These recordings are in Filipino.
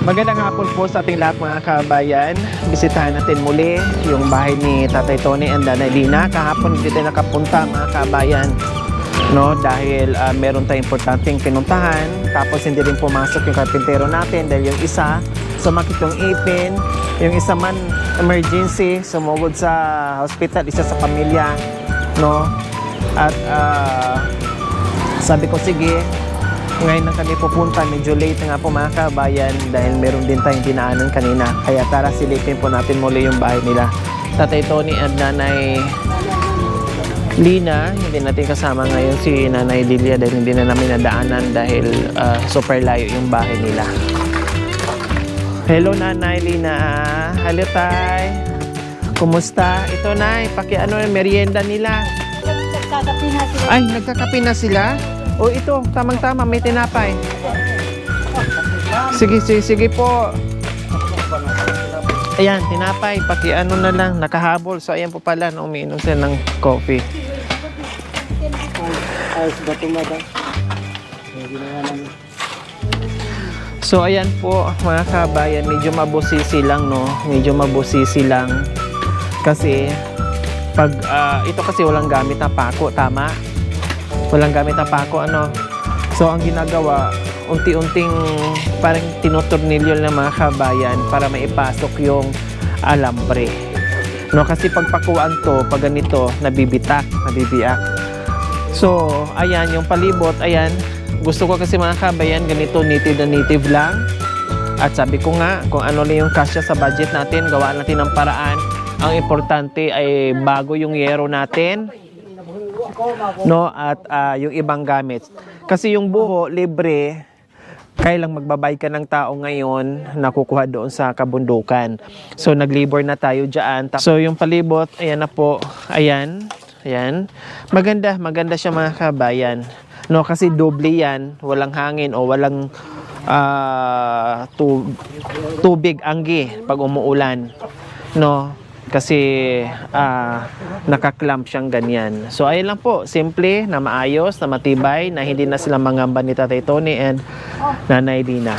Magandang hapon po sa ating lahat mga kabayan. Bisitahan natin muli yung bahay ni Tatay Tony and Nanay Lina. Kahapon hindi tayo nakapunta mga kabayan, no? Dahil meron tayong importanteng pinuntahan. Tapos hindi rin pumasok yung karpintero natin dahil yung isa sumakit yung ipin, yung isa man emergency, sumugod sa hospital, isa sa pamilya, no? At sabi ko sige, ngayon na kami pupunta, medyo late nga po mga kabayan dahil meron din tayong dinaanan kanina. Kaya tara silipin po natin muli yung bahay nila Tatay Tony at Nanay Lina. Hindi natin kasama ngayon si Nanay Lilia dahil hindi na namin nadaanan dahil super layo yung bahay nila. Hello Nanay Lina. Hello Tay. Kumusta? Ito Nay, pakiano yung merienda nila. Nagkakape na sila. Ay, nagkakape na sila? O ito, tamang-tama, may tinapay. Sige po. Ayan, tinapay, pati ano na lang, nakahabol. So ayan po pala, no, umiinom sila ng coffee. So ayan po, mga kabayan, medyo mabusisi lang, no? Medyo mabusisi lang. Kasi, pag, ito kasi walang gamit na pako, tama? Walang gamit na pako, ano. So ang ginagawa, unti-unting parang tinutornilyo ng mga kabayan para maipasok yung alambre, no, kasi pagpakuan to, pag ganito, nabibitak, nabibiyak. So ayan yung palibot, ayan, gusto ko kasi mga kabayan ganito, native na native lang. At sabi ko nga, kung ano lang yung kasya sa budget natin, gawaan natin ng paraan. Ang importante ay bago yung yero natin, no, at yung ibang gamit. Kasi yung buho libre, kailang magbabay ka ng tao ngayon na kukuha doon sa kabundukan. So naglibor na tayo diyan. So yung palibot, ayan na po. Ayan. Ayan. Maganda siya mga kabayan. No, kasi doble yan, walang hangin o walang tubig anggi pag umuulan. No. Kasi nakaklamp siyang ganyan. So ayun lang po, simple, na maayos, na matibay, na hindi na sila mangamba ni Tatay Tony and Nanay Lina.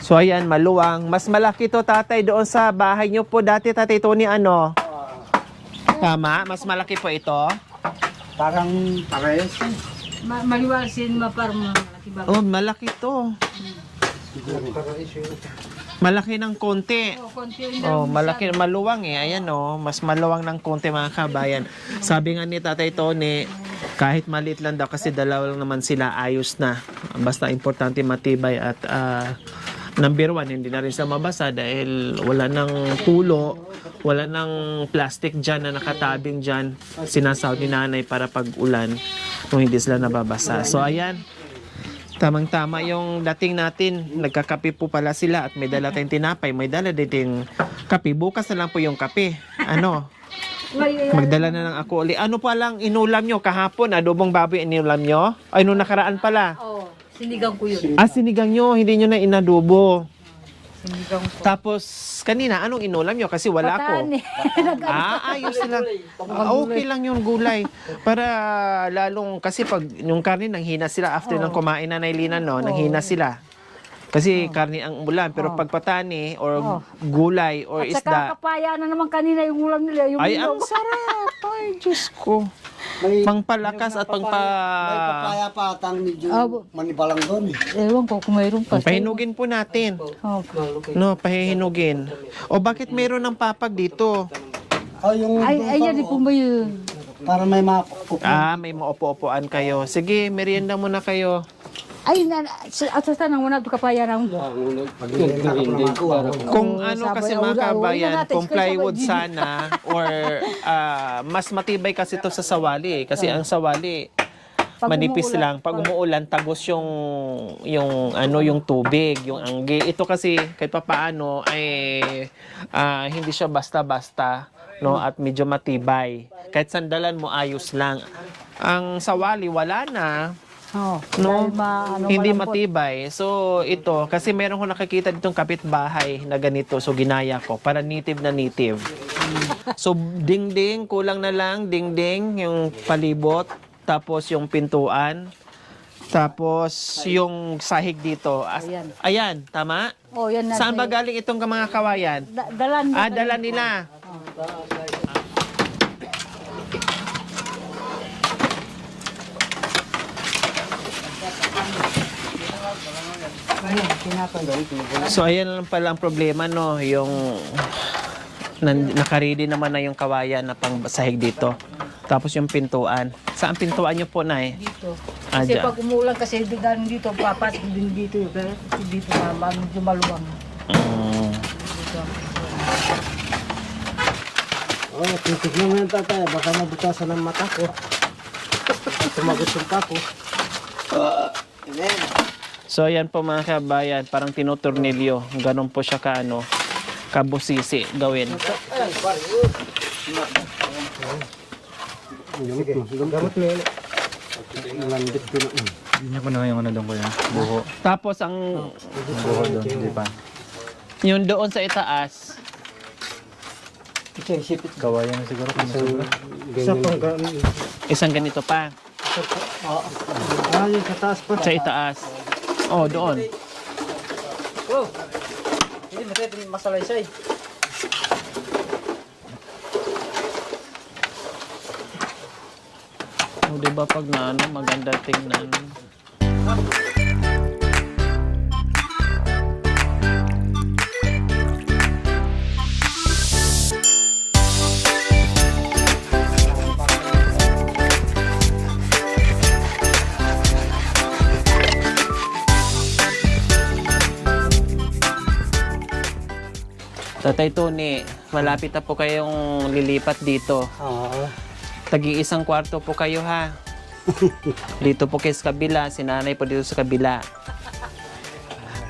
So ayan, maluwang. Mas malaki to tatay doon sa bahay nyo po dati, Tatay Tony, ano? Tama? Mas malaki po ito? Parang pares. Maliwasin parang malaki ba? Oh, malaki to. Malaki ng konti. Oh, malaki, maluwang eh. Ayan oh, mas maluwang ng konti mga kabayan. Sabi nga ni Tatay Tony, kahit maliit lang daw kasi dalawa lang naman sila, ayos na. Basta importante matibay at number one, hindi na rin sa mabasa dahil wala nang tulo, wala nang plastic dyan na nakatabing dyan. Sinasahod ni nanay para pag ulan kung hindi sila nababasa. So ayan. Tamang-tama yung dating natin. Nagkakape po pala sila at may dala tayong tinapay. May dala din kape. Bukas na lang po yung kape. Ano? Magdala na lang ako ulit. Ano pa lang inulam nyo kahapon? Adobong baboy inulam nyo? Ay, nung nakaraan pala. Oo, sinigang ko yun. Sinigang nyo. Hindi nyo na inadobo. Sinigang ko. Tapos, kanina, anong inulam nyo? Kasi wala ako. Ayos lang. Okay lang yung gulay. Para lalong, kasi pag yung karne, nanghina sila after ng kumain na Nailina, no? Nanghina sila. Kasi karne ang ulam. Pero pag patani, or gulay, or At saka isda. kapaya na naman kanina yung ulam nila. Yung Ay, ang sarap. Ay, Diyos ko. Pangpalakas at May papaya pa atang medyo manibalang doon. Ewan ko kung mayroon pa. Pahinugin po natin. No, pahihinugin. O bakit mayroon ng papag dito? Oh, yung Ay, yan po ba yun? para may makukup. May maupo-upuan kayo. Sige, merienda muna kayo. Ay, at sa nang wala ito kapaya na. Kung ano kasi mga kabayan, kung plywood sana or mas matibay kasi to sa sawali eh. Kasi ang sawali manipis lang. Pag umuulan, tagos yung tubig, yung anggi. Ito kasi kahit papaano ay hindi siya basta-basta, no, at medyo matibay. Kahit sandalan mo ayos lang. Ang sawali wala na. No, hindi matibay. So ito, kasi meron ko nakikita ditong kapitbahay na ganito. So ginaya ko, para native na native. So dingding, kulang na lang, dingding, yung palibot. Tapos yung pintuan. Tapos, yung sahig dito. Ayan. Ayan, tama? Oh, yan na. Saan ba galing itong mga kawayan? Dalan. Dala nila. Ayan, tinapay. So, ayan lang pala ang problema, no? Yung nakaredy naman na yung kawayan na pang sahig dito. Tapos yung pintuan. Saan pintuan nyo po, Nay? Dito. Ah, Kasi dyan. pag umuulan kasi biglang dito, papasok din dito. Pero dito na medyo maluwang. Dito. Oh, titig naman yung tatay. Baka mabutasan ng mata ko. Tumagot yung pa ko. So, ayan po mga kabayan. Parang tinuturnilyo. Ganon po siya kabusisi gawin. Gamot mo yun. Landit ko na. Hindi ko na yung doon ko yan. Buho. Tapos ang Buho doon. Hindi pa. yung doon sa itaas, Sipit. Kawayan na siguro kung sobra. Isa pang isang ganito pa. yung sa taas pa. Sa itaas. Oh, doon. Oh, hindi masaya masalaysay. Oh, diba pag maganda tingnan. Tatay Tony, malapit na po kayong lilipat dito. Oo. Tagi-isang kwarto po kayo ha. Dito po kayo sa kabila, si nanay po dito sa kabila.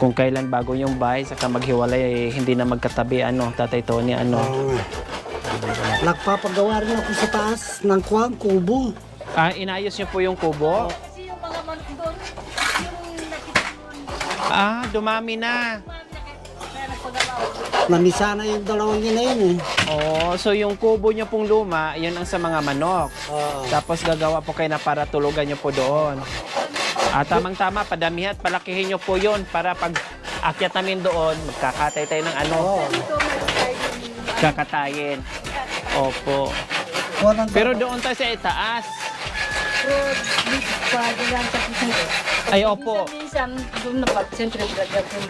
Kung kailan bago yung bahay, saka maghiwalay, hindi na magkatabi, Tatay Tony, Nagpapagawa rin ako sa taas ng kubo. Inayos niyo po yung kubo? Kasi yung mga manok doon, yung nakita mo, Dumami na. kaya nagpagalaw. Namisa na yung dalawang yun na yun eh. Oh, so yung kubo niyo pong luma, yun ang sa mga manok. Oo. Tapos gagawa po kayo na para tulugan niyo po doon. Tamang-tama, padamihan, palakihin niyo po yun para pag akyat namin doon, magkakatay tayo ng kakatayin. Opo. Pero doon tayo sa itaas. Pero dito pa, diyan sa kisito. Ay, opo. Minsan, doon na pag, siyempre, yung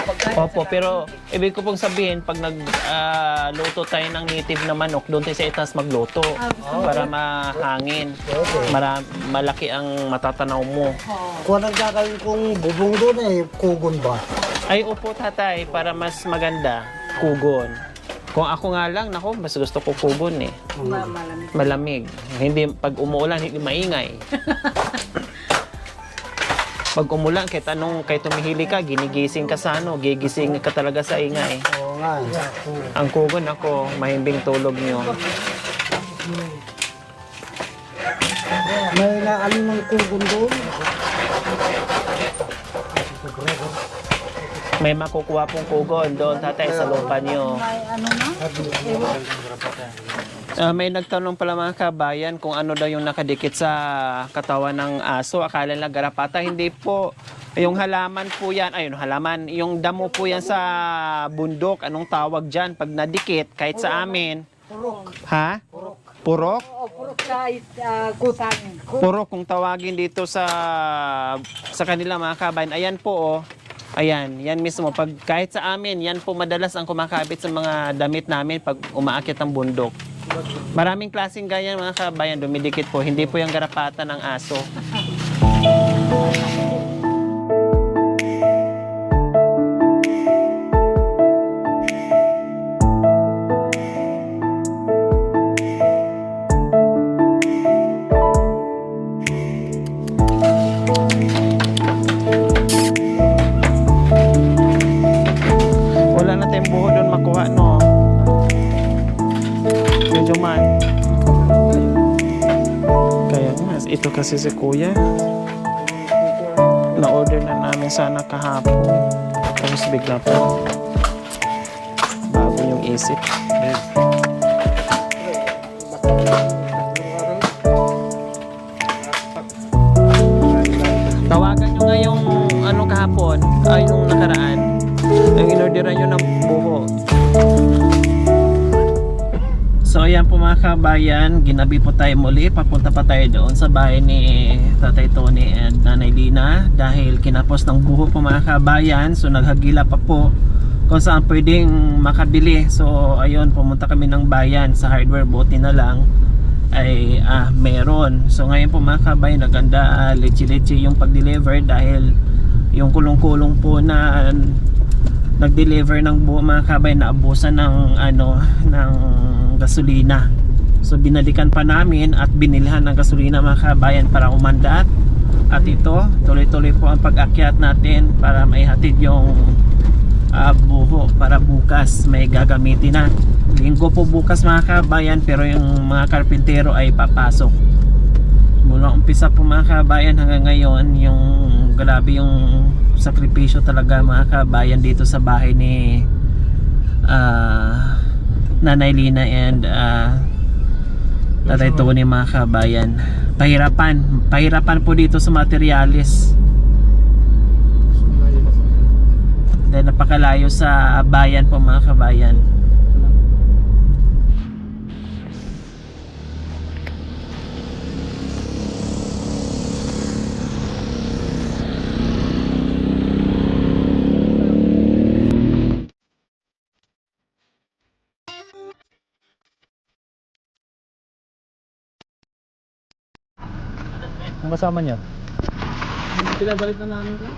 pagkain. Opo, pero ibig ko pong sabihin, pag nagluto tayo ng native na manok, doon tayo sa itaas magluto. Para mahangin. Malaki ang matatanaw mo. Kung anong gagawin kong bubong doon kugon ba? Ay, opo tatay, para mas maganda, kugon. Kung ako nga lang, mas gusto ko kugon eh. Malamig. Malamig. Hindi, pag umuulan, hindi maingay. Pag umulan, kahit tumihili ka, ginigising ka sa gigising ka talaga sa ingay. Oo nga. Ang kugon ako, mahimbing tulog nyo. May naalim ng kugon doon. May makukuha pong kugon doon, tatay, sa lupa nyo. May nagtanong pala mga kabayan kung ano daw yung nakadikit sa katawan ng aso. Akala nila garapata. Hindi po. Yung halaman po yan. Ayun, halaman. Yung damo po yan sa bundok. Anong tawag dyan? Pag nadikit, kahit sa amin. Purok. Ha? Purok? Oo, purok kahit kutan. Purok kung tawagin dito sa kanila mga kabayan. Ayan po oh. Ayan, yan mismo. Pag kahit sa amin, yan po madalas ang kumakabit sa mga damit namin pag umaakit ang bundok. Maraming klaseng ganyan mga kabayan, dumidikit po. Hindi po yung garapata ng aso. Wala na tayong buho doon makuha, no? Medyo man. Kaya nga, ito kasi si Kuya. Na-order na namin sana kahapon. Tapos bigla po. Bago yung isip. Tawagan nyo nga kahapon, nung nakaraan, ang inorderan nyo ng buho. So ayan po mga kabayan, ginabi po tayo muli. Papunta pa tayo doon sa bahay ni Tatay Tony and Nanay Lina dahil kinapos ng buho po mga kabayan. So naghagila pa po kung saan pwedeng makabili. So ayun, pumunta kami ng bayan sa hardware, buti na lang ay meron. So ngayon po mga kabayan, naganda leche-leche yung pag-deliver dahil yung kulong-kulong po na nag-deliver ng buo mga kabayan naabusan ng ng gasolina. So binalikan pa namin at binilhan ng gasolina mga kabayan para umandar. At ito, tuloy-tuloy po ang pag-akyat natin para maihatid yung buho para bukas may gagamitin na. Linggo po bukas mga kabayan, pero yung mga karpintero ay papasok. Mula umpisa po mga kabayan hanggang ngayon, yung grabe yung sakripisyo talaga mga kabayan dito sa bahay ni Nanay Lina and Tatay Tony mga kabayan. Pahirapan po dito sa materialis dahil napakalayo sa bayan po mga kabayan. Ang kasama niya? Pinabalik na namin ka?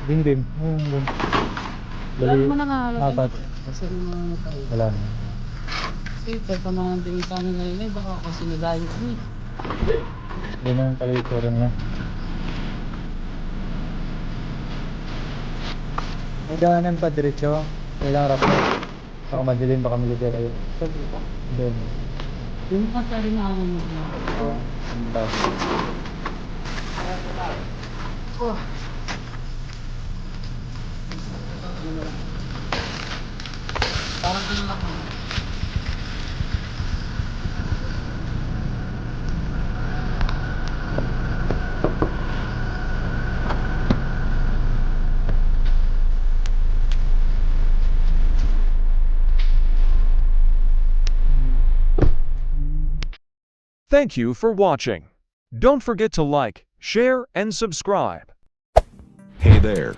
Dim-dim. Dali, apat. Kasi mga tao. Wala na. Kasi pagpamahan din kami ngayon baka kasi nadayo kami. Hindi naman pala ito rin na. May daanan pa diretso. Kailangan rap na. Baka madilim, baka militer kayo. Then, Yung pasari na ako mo. ang bus. Parang ano lang. Thank you for watching. Don't forget to like, share, and subscribe. Hey there,